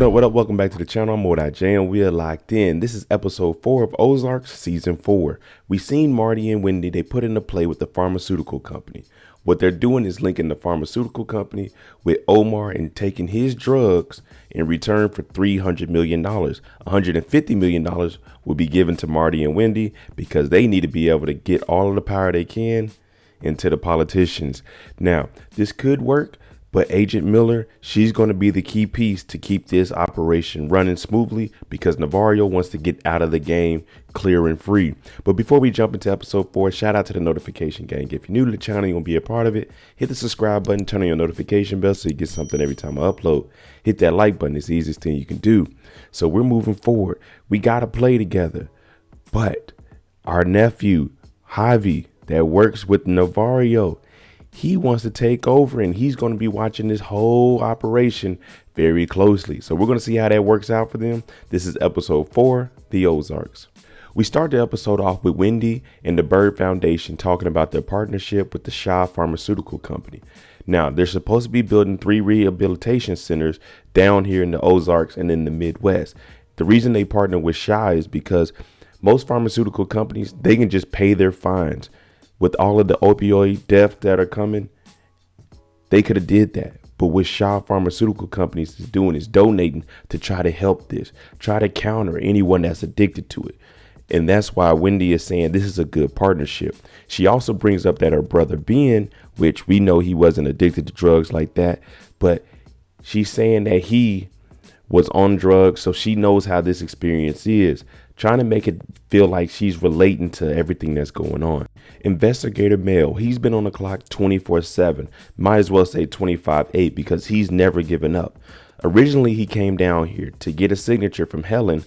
What up, what up? Welcome back to the channel. I'm MoedotJ and we are locked in. This is episode 4 of Ozarks season 4. We seen Marty and Wendy, they put into play with the pharmaceutical company. What they're doing is linking the pharmaceutical company with Omar and taking his drugs in return for $300 million. $150 million will be given to Marty and Wendy because they need to be able to get all of the power they can into the politicians. Now, this could work. But Agent Miller, she's going to be the key piece to keep this operation running smoothly because Navarro wants to get out of the game clear and free. But before we jump into episode 4, shout out to the notification gang. If you're new to the channel, you want to be a part of it, hit the subscribe button, turn on your notification bell so you get something every time I upload. Hit that like button. It's the easiest thing you can do. So we're moving forward. We got to play together. But our nephew, Javi, that works with Navarro, he wants to take over and he's going to be watching this whole operation very closely. So we're going to see how that works out for them. This is episode 4, the Ozarks. We start the episode off with Wendy and the Byrde Foundation talking about their partnership with the Shaw Pharmaceutical Company. Now, they're supposed to be building 3 rehabilitation centers down here in the Ozarks and in the Midwest. The reason they partner with Shaw is because most pharmaceutical companies, they can just pay their fines. With all of the opioid deaths that are coming, they could have did that. But what Shaw Pharmaceutical Companies is doing is donating to try to help this, try to counter anyone that's addicted to it. And that's why Wendy is saying this is a good partnership. She also brings up that her brother Ben, which we know he wasn't addicted to drugs like that, but she's saying that he was on drugs, so she knows how this experience is, trying to make it feel like she's relating to everything that's going on. Investigator Mel, he's been on the clock 24/7, might as well say 25/8 because he's never given up. Originally, he came down here to get a signature from Helen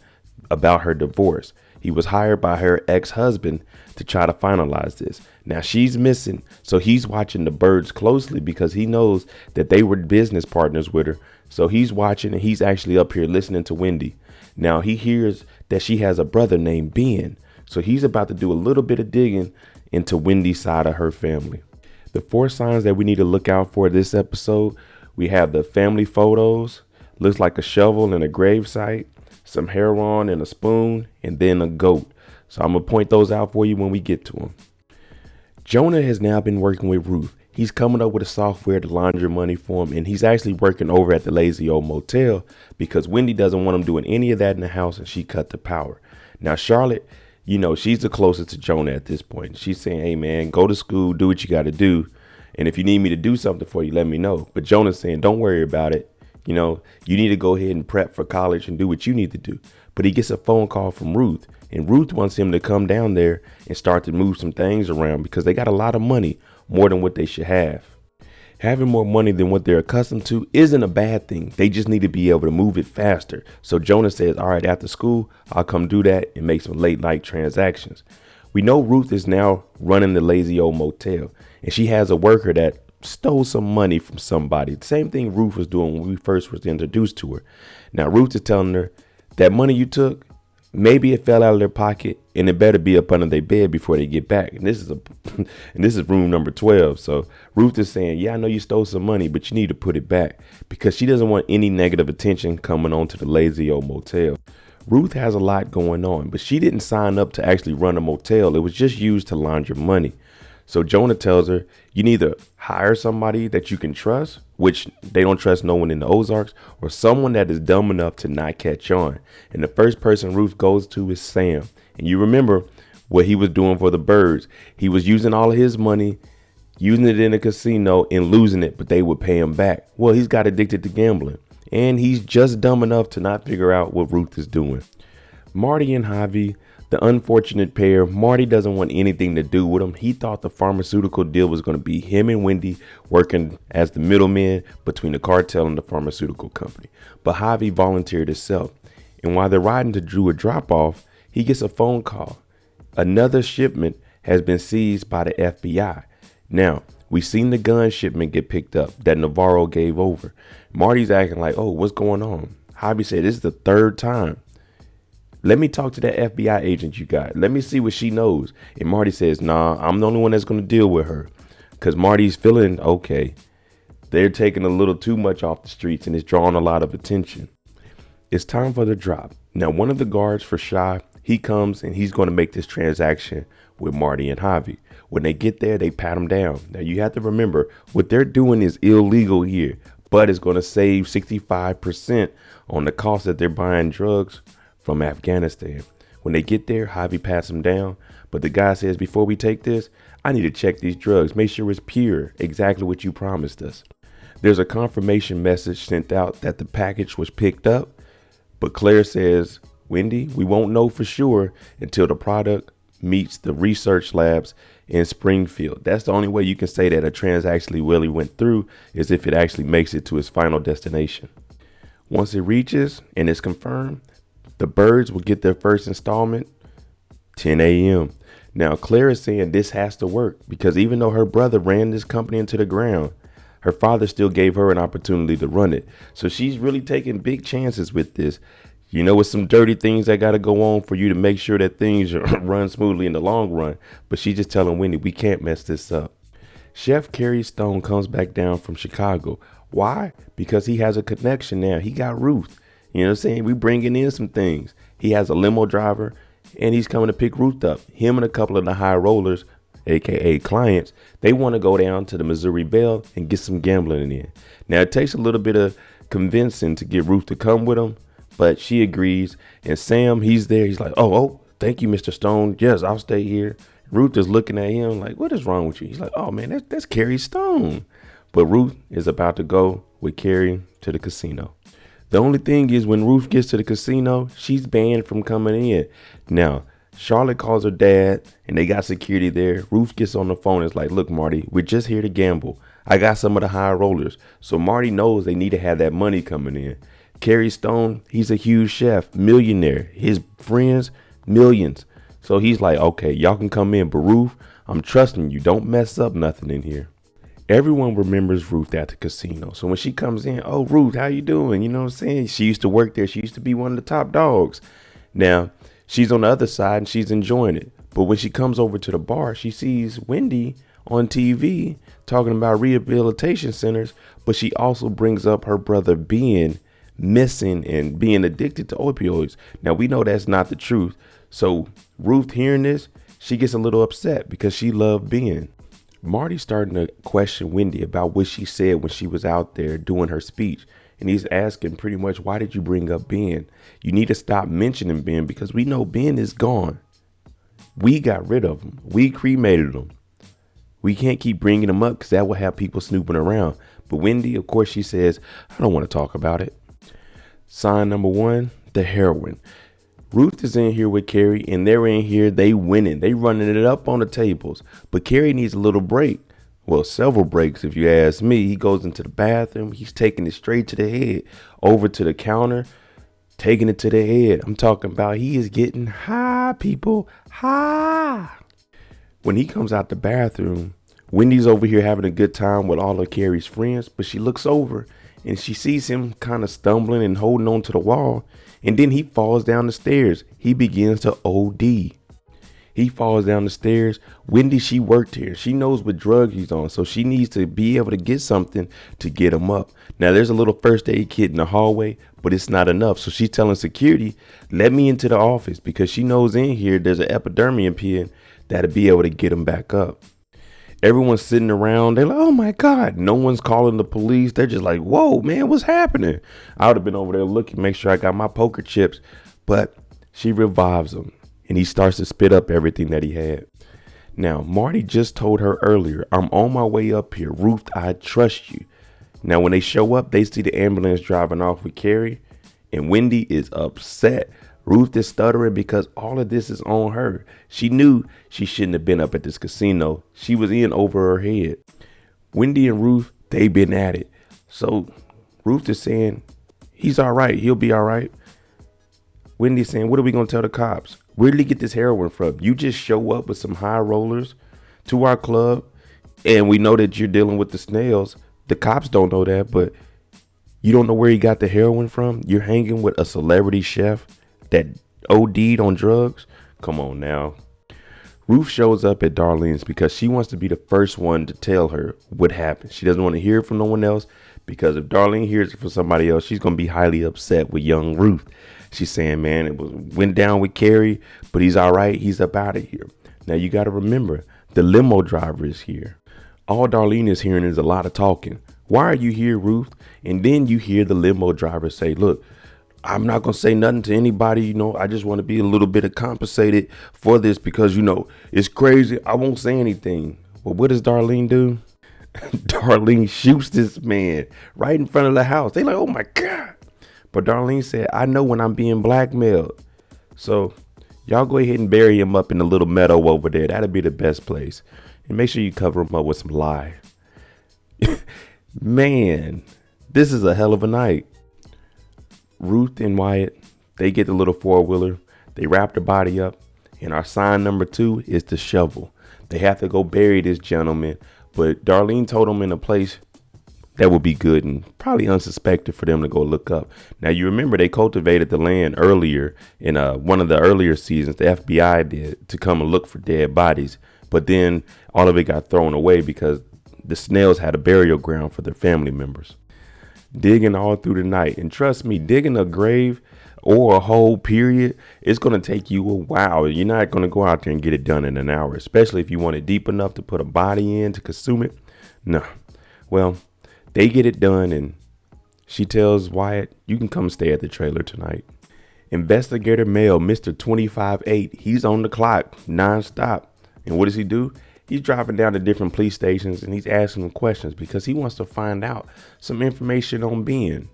about her divorce. He was hired by her ex-husband to try to finalize this. Now she's missing, so he's watching the Byrdes closely because he knows that they were business partners with her. So he's watching and he's actually up here listening to Wendy. Now he hears that she has a brother named Ben. So he's about to do a little bit of digging into Wendy's side of her family. The 4 signs that we need to look out for this episode. We have the family photos, looks like a shovel and a gravesite, some hair on and a spoon, and then a goat. So I'm going to point those out for you when we get to them. Jonah has now been working with Ruth. He's coming up with a software to launder money for him, and he's actually working over at the lazy old motel because Wendy doesn't want him doing any of that in the house and she cut the power. Now, Charlotte, you know, she's the closest to Jonah at this point. She's saying, hey, man, go to school, do what you got to do. And if you need me to do something for you, let me know. But Jonah's saying, don't worry about it. You know, you need to go ahead and prep for college and do what you need to do. But he gets a phone call from Ruth, and Ruth wants him to come down there and start to move some things around because they got a lot of money, more than what they should have. Having more money than what they're accustomed to isn't a bad thing. They just need to be able to move it faster. So Jonah says, all right, after school, I'll come do that and make some late night transactions. We know Ruth is now running the lazy old motel, and she has a worker that stole some money from somebody. The same thing Ruth was doing when we first was introduced to her. Now Ruth is telling her that money you took, maybe it fell out of their pocket and it better be up under their bed before they get back. And this is room number 12. So Ruth is saying, yeah, I know you stole some money, but you need to put it back because she doesn't want any negative attention coming on to the lazy old motel. Ruth has a lot going on, but she didn't sign up to actually run a motel. It was just used to launder money. So Jonah tells her, you need to hire somebody that you can trust, which they don't trust no one in the Ozarks, or someone that is dumb enough to not catch on. And the first person Ruth goes to is Sam. And you remember what he was doing for the Byrdes. He was using all of his money, using it in a casino and losing it, but they would pay him back. Well, he's got addicted to gambling, and he's just dumb enough to not figure out what Ruth is doing. Marty and Javi, the unfortunate pair. Marty doesn't want anything to do with him. He thought the pharmaceutical deal was going to be him and Wendy working as the middleman between the cartel and the pharmaceutical company. But Javi volunteered himself. And while they're riding to do a drop off, he gets a phone call. Another shipment has been seized by the FBI. Now, we've seen the gun shipment get picked up that Navarro gave over. Marty's acting like, oh, what's going on? Javi said, this is the 3rd time. Let me talk to that FBI agent you got. Let me see what she knows. And Marty says, nah, I'm the only one that's going to deal with her. Because Marty's feeling, okay, they're taking a little too much off the streets and it's drawing a lot of attention. It's time for the drop. Now, one of the guards for Shy, he comes and he's going to make this transaction with Marty and Javi. When they get there, they pat him down. Now, you have to remember, what they're doing is illegal here, but it's going to save 65% on the cost that they're buying drugs from Afghanistan. When they get there, Javi pats him down, but the guy says, before we take this, I need to check these drugs, make sure it's pure, exactly what you promised us. There's a confirmation message sent out that the package was picked up, but Claire says, Wendy, we won't know for sure until the product meets the research labs in Springfield. That's the only way you can say that a transaction really went through, is if it actually makes it to its final destination. Once it reaches and it's confirmed, the Byrdes will get their first installment 10 a.m. Now, Claire is saying this has to work because even though her brother ran this company into the ground, her father still gave her an opportunity to run it. So she's really taking big chances with this. You know, it's some dirty things that got to go on for you to make sure that things run smoothly in the long run. But she's just telling Wendy, we can't mess this up. Chef Kerry Stone comes back down from Chicago. Why? Because he has a connection now. He got Ruth. You know what I'm saying? We bringing in some things. He has a limo driver and he's coming to pick Ruth up. Him and a couple of the high rollers, aka clients, they want to go down to the Missouri Belle and get some gambling in. Now, it takes a little bit of convincing to get Ruth to come with him, but she agrees. And Sam, he's there. He's like, oh, thank you, Mr. Stone. Yes, I'll stay here. Ruth is looking at him like, what is wrong with you? He's like, oh, man, that's Kerry Stone. But Ruth is about to go with Kerry to the casino. The only thing is, when Ruth gets to the casino, she's banned from coming in. Now, Charlotte calls her dad and they got security there. Ruth gets on the phone and is like, look, Marty, we're just here to gamble. I got some of the high rollers. So Marty knows they need to have that money coming in. Kerry Stone, he's a huge chef, millionaire. His friends, millions. So he's like, okay, y'all can come in. But Ruth, I'm trusting you. Don't mess up nothing in here. Everyone remembers Ruth at the casino. So when she comes in, oh, Ruth, how you doing? You know what I'm saying? She used to work there. She used to be one of the top dogs. Now, she's on the other side and she's enjoying it. But when she comes over to the bar, she sees Wendy on TV talking about rehabilitation centers. But she also brings up her brother being missing and being addicted to opioids. Now, we know that's not the truth. So Ruth, hearing this, she gets a little upset because she loved Ben. Marty's starting to question Wendy about what she said when she was out there doing her speech. And he's asking pretty much, why did you bring up Ben? You need to stop mentioning Ben because we know Ben is gone. We got rid of him. We cremated him. We can't keep bringing him up because that will have people snooping around. But Wendy, of course, she says, I don't want to talk about it. Sign number 1, the heroin. Ruth is in here with Kerry and they're in here. They winning. They running it up on the tables. But Kerry needs a little break. Well, several breaks, if you ask me. He goes into the bathroom. He's taking it straight to the head, over to the counter, taking it to the head. I'm talking about he is getting high, people. High. When he comes out the bathroom, Wendy's over here having a good time with all of Kerry's friends. But she looks over and she sees him kind of stumbling and holding on to the wall. And then he falls down the stairs. He begins to OD. He falls down the stairs. Wendy, she worked here. She knows what drug he's on. So she needs to be able to get something to get him up. Now, there's a little first aid kit in the hallway, but it's not enough. So she's telling security, let me into the office because she knows in here there's an epidermium pin that'll be able to get him back up. Everyone's sitting around. They're like, oh, my God. No one's calling the police. They're just like, whoa, man, what's happening? I would have been over there looking, make sure I got my poker chips. But she revives him and he starts to spit up everything that he had. Now, Marty just told her earlier, I'm on my way up here. Ruth, I trust you. Now, when they show up, they see the ambulance driving off with Kerry and Wendy is upset. Ruth is stuttering because all of this is on her. She knew she shouldn't have been up at this casino. She was in over her head. Wendy and Ruth, they've been at it. So Ruth is saying, he's all right. He'll be all right. Wendy's saying, what are we going to tell the cops? Where did he get this heroin from? You just show up with some high rollers to our club and we know that you're dealing with the snails. The cops don't know that, but you don't know where he got the heroin from. You're hanging with a celebrity chef that OD'd on drugs. Come on now. Ruth shows up at Darlene's because she wants to be the first one to tell her what happened. She doesn't want to hear from no one else because if Darlene hears it from somebody else, she's going to be highly upset with young Ruth. She's saying, man, went down with Carrie, but he's all right. He's up out of here. Now, you got to remember, the limo driver is here. All Darlene is hearing is a lot of talking. Why are you here, Ruth? And then you hear the limo driver say, look, I'm not going to say nothing to anybody. I just want to be a little bit compensated for this because, it's crazy. I won't say anything. Well, what does Darlene do? Darlene shoots this man right in front of the house. They like, oh, my God. But Darlene said, I know when I'm being blackmailed. So y'all go ahead and bury him up in the little meadow over there. That'll be the best place. And make sure you cover him up with some lye. Man, this is a hell of a night. Ruth and Wyatt, they get the little four-wheeler. They wrap the body up. And our sign number 2 is the shovel. They have to go bury this gentleman. But Darlene told them in a place that would be good and probably unsuspected for them to go look up. Now, you remember they cultivated the land earlier in one of the earlier seasons. The FBI did to come and look for dead bodies. But then all of it got thrown away because the Snells had a burial ground for their family members. Digging all through the night. And trust me, digging a grave or a hole, period, it's going to take you a while. You're not going to go out there and get it done in an hour, especially if you want it deep enough to put a body in to consume it. No. Well, they get it done, and she tells Wyatt, you can come stay at the trailer tonight. Investigator male, Mr. 25-8, he's on the clock, nonstop. And what does he do? He's driving down to different police stations and he's asking them questions because he wants to find out some information on Ben.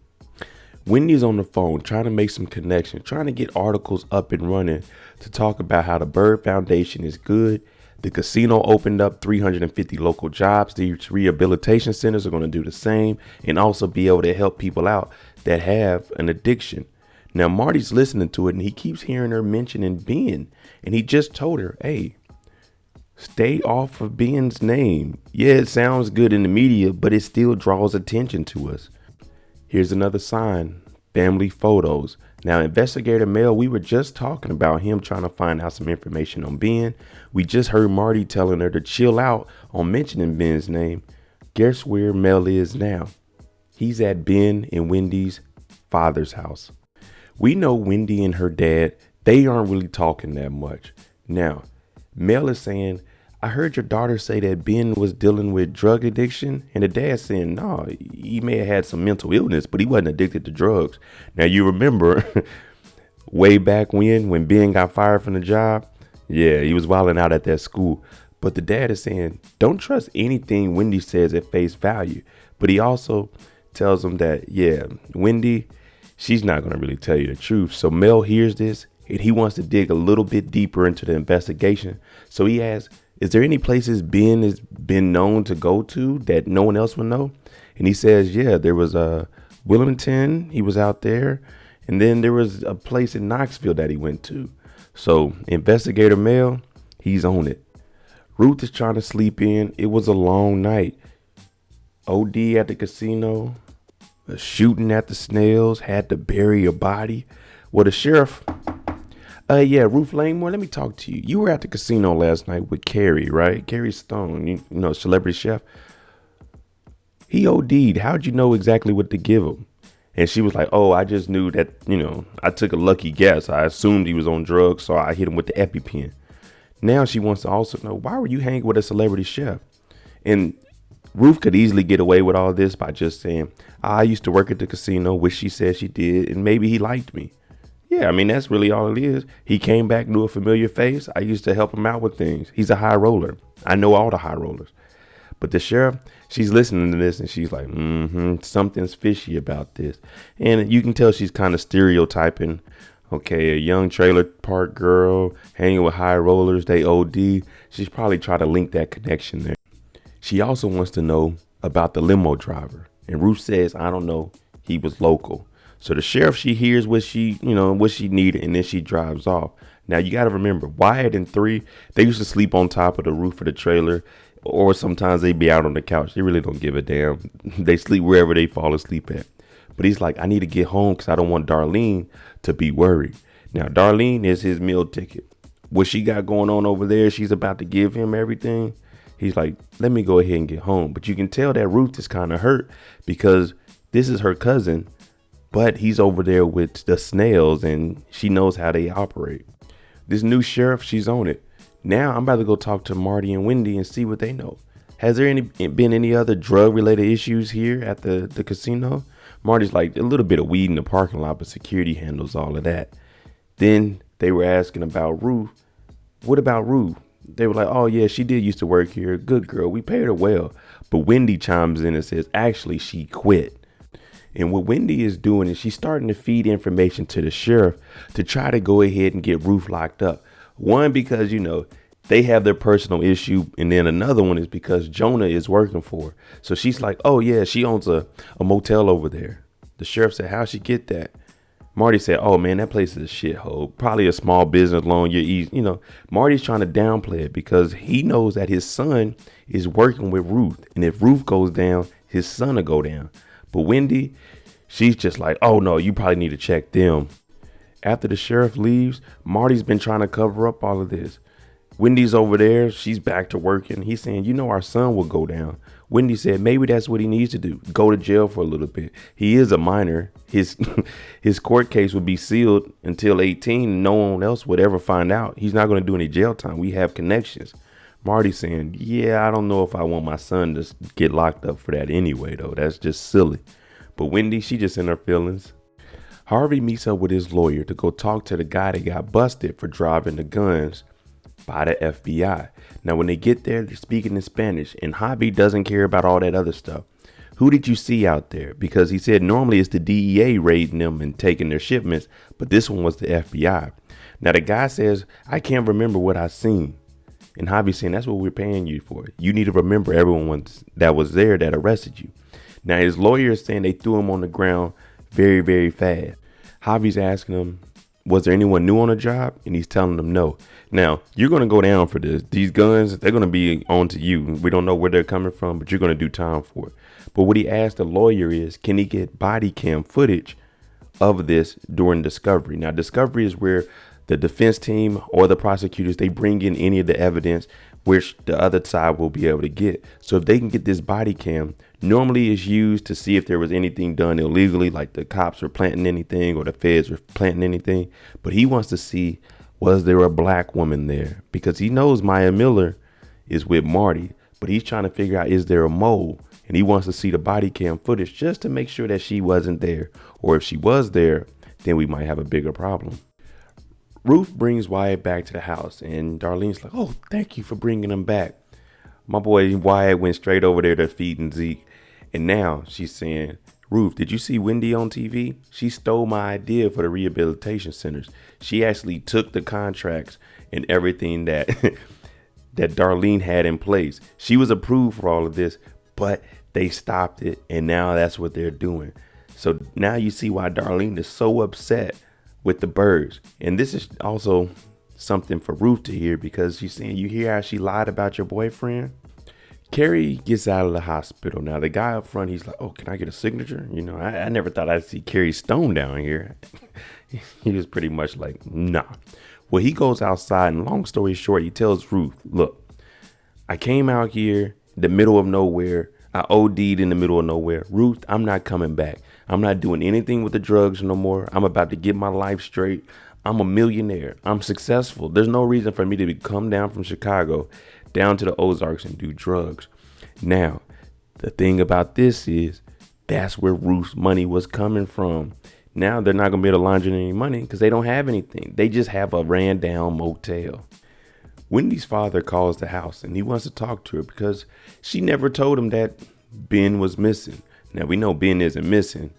Wendy's on the phone trying to make some connections, trying to get articles up and running to talk about how the Byrde Foundation is good. The casino opened up 350 local jobs. These rehabilitation centers are going to do the same and also be able to help people out that have an addiction. Now, Marty's listening to it and he keeps hearing her mentioning Ben. And he just told her, hey, stay off of Ben's name. Yeah, it sounds good in the media, but it still draws attention to us. Here's another sign, family photos. Now, investigator Mel, we were just talking about him trying to find out some information on Ben. We just heard Marty telling her to chill out on mentioning Ben's name. Guess where Mel is now? He's at Ben and Wendy's father's house. We know Wendy and her dad, they aren't really talking that much. Now, Mel is saying, I heard your daughter say that Ben was dealing with drug addiction, and the dad saying, no, he may have had some mental illness, but he wasn't addicted to drugs. Now, you remember way back when Ben got fired from the job? Yeah, he was wilding out at that school. But the dad is saying, don't trust anything Wendy says at face value. But he also tells him that, yeah, Wendy, she's not going to really tell you the truth. So Mel hears this and he wants to dig a little bit deeper into the investigation. So he asks, is there any places Ben has been known to go to that no one else would know? And he says, yeah, there was Wilmington. He was out there. And then there was a place in Knoxville that he went to. So investigator Mel, he's on it. Ruth is trying to sleep in. It was a long night. OD at the casino, a shooting at the Snells, had to bury a body. Well, the sheriff, Ruth Langmore, let me talk to you. You were at the casino last night with Carrie, right? Carrie Stone, you know, celebrity chef. He OD'd. How'd you know exactly what to give him? And she was like, oh, I just knew that, I took a lucky guess. I assumed he was on drugs, so I hit him with the EpiPen. Now she wants to also know, why were you hanging with a celebrity chef? And Ruth could easily get away with all this by just saying, I used to work at the casino, which she said she did, and maybe he liked me. Yeah, I mean, that's really all it is. He came back, knew a familiar face. I used to help him out with things. He's a high roller. I know all the high rollers. But the sheriff, she's listening to this and she's like, something's fishy about this. And you can tell she's kind of stereotyping. Okay, a young trailer park girl hanging with high rollers, they OD. She's probably trying to link that connection there. She also wants to know about the limo driver. And Ruth says, I don't know. He was local. So the sheriff, she hears what she needed, and then she drives off. Now, you got to remember, Wyatt and 3, they used to sleep on top of the roof of the trailer, or sometimes they'd be out on the couch. They really don't give a damn. They sleep wherever they fall asleep at. But he's like, I need to get home because I don't want Darlene to be worried. Now, Darlene is his meal ticket. What she got going on over there, she's about to give him everything. He's like, let me go ahead and get home. But you can tell that Ruth is kind of hurt because this is her cousin, but he's over there with the snails and she knows how they operate. This new sheriff, she's on it. Now I'm about to go talk to Marty and Wendy and see what they know. Has there been any other drug related issues here at the casino? Marty's like, a little bit of weed in the parking lot, but security handles all of that. Then they were asking about Ruth. What about Ruth? They were like, oh yeah, she did used to work here. Good girl. We paid her well. But Wendy chimes in and says, actually, she quit. And what Wendy is doing is she's starting to feed information to the sheriff to try to go ahead and get Ruth locked up. One, because, they have their personal issue. And then another one is because Jonah is working for her. So she's like, oh yeah, she owns a motel over there. The sheriff said, how'd she get that? Marty said, oh man, that place is a shithole. Probably a small business loan. Marty's trying to downplay it because he knows that his son is working with Ruth. And if Ruth goes down, his son will go down. But Wendy, she's just like, oh no, you probably need to check them. After the sheriff leaves, Marty's been trying to cover up all of this. Wendy's over there. She's back to working. He's saying, our son will go down. Wendy said, maybe that's what he needs to do. Go to jail for a little bit. He is a minor. His court case will be sealed until 18. No one else would ever find out. He's not going to do any jail time. We have connections. Marty's saying, yeah, I don't know if I want my son to get locked up for that anyway, though. That's just silly. But Wendy, she just in her feelings. Harvey meets up with his lawyer to go talk to the guy that got busted for driving the guns by the FBI. Now, when they get there, they're speaking in Spanish, and Harvey doesn't care about all that other stuff. Who did you see out there? Because he said normally it's the DEA raiding them and taking their shipments, but this one was the FBI. Now, the guy says, I can't remember what I seen. And Harvey's saying, that's what we're paying you for. You need to remember everyone that was there that arrested you. Now, his lawyer is saying they threw him on the ground very, very fast. Harvey's asking him, was there anyone new on the job? And he's telling them no. Now, you're going to go down for this. These guns, they're going to be on to you. We don't know where they're coming from, but you're going to do time for it. But what he asked the lawyer is, can he get body cam footage of this during discovery? Now, discovery is where the defense team or the prosecutors, they bring in any of the evidence which the other side will be able to get. So if they can get this body cam, normally is used to see if there was anything done illegally, like the cops were planting anything or the feds were planting anything. But he wants to see, was there a black woman there? Because he knows Maya Miller is with Marty, but he's trying to figure out, is there a mole? And he wants to see the body cam footage just to make sure that she wasn't there. Or if she was there, then we might have a bigger problem. Ruth brings Wyatt back to the house, and Darlene's like, oh, thank you for bringing him back. My boy Wyatt went straight over there to feeding Zeke. And now she's saying, Ruth, did you see Wendy on TV? She stole my idea for the rehabilitation centers. She actually took the contracts and everything that that Darlene had in place. She was approved for all of this, but they stopped it. And now that's what they're doing. So now you see why Darlene is so upset with the Byrdes. And this is also something for Ruth to hear, because she's saying, you hear how she lied about your boyfriend? Carrie gets out of the hospital. Now, the guy up front, he's like, oh, can I get a signature? I never thought I'd see Carrie Stone down here. He was pretty much like, nah. Well, he goes outside, and long story short, he tells Ruth, look, I came out here in the middle of nowhere. I OD'd in the middle of nowhere. Ruth, I'm not coming back. I'm not doing anything with the drugs no more. I'm about to get my life straight. I'm a millionaire. I'm successful. There's no reason for me to come down from Chicago down to the Ozarks and do drugs. Now, the thing about this is that's where Ruth's money was coming from. Now they're not going to be able to launder any money because they don't have anything. They just have a ran down motel. Wendy's father calls the house and he wants to talk to her because she never told him that Ben was missing. Now we know Ben isn't missing.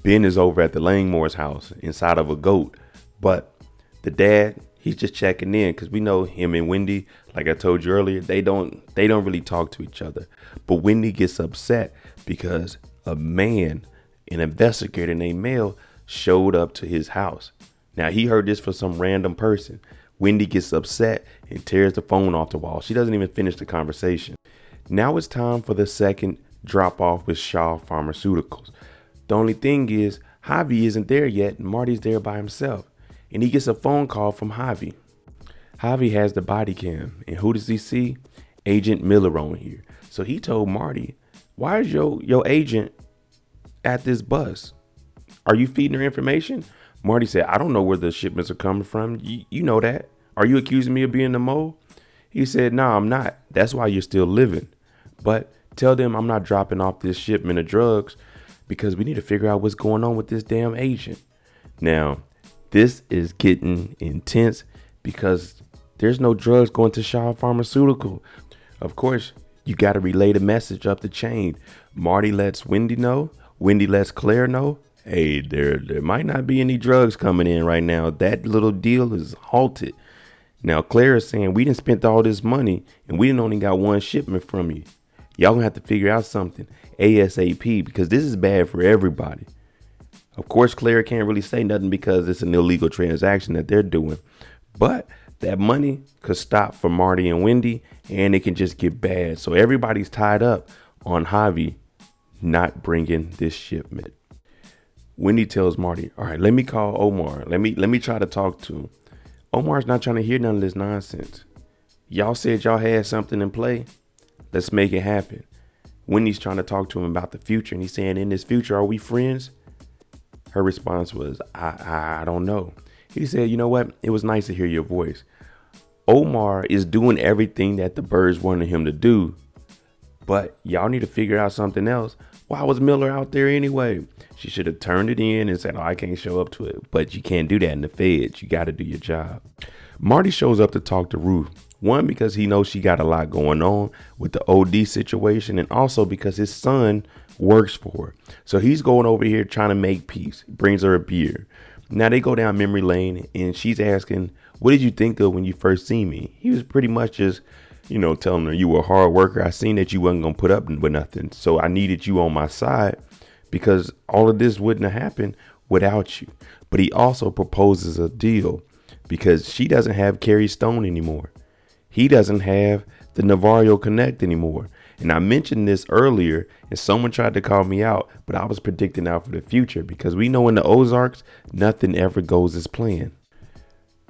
Ben is over at the Langmore's house inside of a goat. But the dad, he's just checking in because we know him and Wendy, like I told you earlier, they don't really talk to each other. But Wendy gets upset because a man, an investigator named Mel, showed up to his house. Now he heard this from some random person. Wendy gets upset and tears the phone off the wall. She doesn't even finish the conversation. Now it's time for the second drop off with Shaw Pharmaceuticals. The only thing is Javi isn't there yet and Marty's there by himself. And he gets a phone call from Javi. Javi has the body cam. And who does he see? Agent Miller on here. So he told Marty, why is your agent at this bus? Are you feeding her information? Marty said, I don't know where the shipments are coming from. You know that. Are you accusing me of being the mole? He said, no, I'm not. That's why you're still living. But tell them I'm not dropping off this shipment of drugs because we need to figure out what's going on with this damn agent. Now, this is getting intense because there's no drugs going to Shaw Pharmaceutical. Of course, you got to relay the message up the chain. Marty lets Wendy know. Wendy lets Claire know. Hey, there might not be any drugs coming in right now. That little deal is halted. Now, Claire is saying, we done spent all this money and we done only got one shipment from you. Y'all gonna have to figure out something ASAP because this is bad for everybody. Of course, Claire can't really say nothing because it's an illegal transaction that they're doing. But that money could stop for Marty and Wendy and it can just get bad. So everybody's tied up on Javi not bringing this shipment. Wendy tells Marty, all right, let me call Omar. Let me try to talk to him. Omar's not trying to hear none of this nonsense. Y'all said y'all had something in play. Let's make it happen. Wendy's trying to talk to him about the future. And he's saying, in this future, are we friends? Her response was, I don't know. He said, you know what? It was nice to hear your voice. Omar is doing everything that the Byrdes wanted him to do. But y'all need to figure out something else. Why was Miller out there anyway? She should have turned it in and said, oh, I can't show up to it. But you can't do that in the feds. You got to do your job. Marty shows up to talk to Ruth. One, because he knows she got a lot going on with the OD situation. And also because his son works for her. So he's going over here trying to make peace. Brings her a beer. Now they go down memory lane and she's asking, what did you think of when you first seen me? He was pretty much just, telling her you were a hard worker. I seen that you wasn't going to put up with nothing. So I needed you on my side because all of this wouldn't have happened without you. But he also proposes a deal because she doesn't have Carrie Stone anymore. He doesn't have the Navarro Connect anymore. And I mentioned this earlier and someone tried to call me out, but I was predicting out for the future because we know in the Ozarks, nothing ever goes as planned.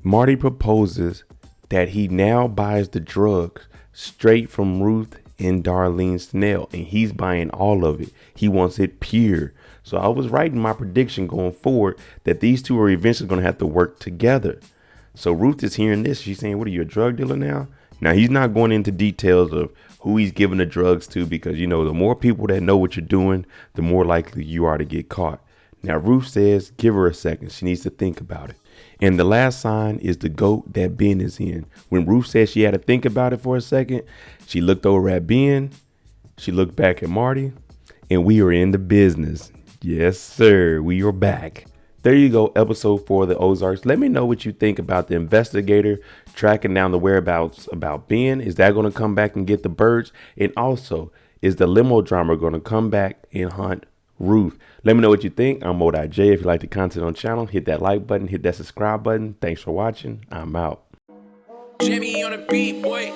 Marty proposes that he now buys the drugs straight from Ruth and Darlene Snell, and he's buying all of it. He wants it pure. So I was writing my prediction going forward that these two are eventually going to have to work together. So Ruth is hearing this. She's saying, what are you, a drug dealer now? Now, he's not going into details of who he's giving the drugs to because, the more people that know what you're doing, the more likely you are to get caught. Now, Ruth says, give her a second. She needs to think about it. And the last sign is the goat that Ben is in. When Ruth said she had to think about it for a second, she looked over at Ben. She looked back at Marty, and we are in the business. Yes, sir. We are back. There you go. Episode 4 of the Ozarks. Let me know what you think about the investigator tracking down the whereabouts about Ben. Is that going to come back and get the Byrdes? And also, is the limo driver going to come back and hunt Ruth? Let me know what you think. I'm MoedotJ. If you like the content on the channel, hit that like button, hit that subscribe button. Thanks for watching. I'm out. Jimmy on the beat, boy.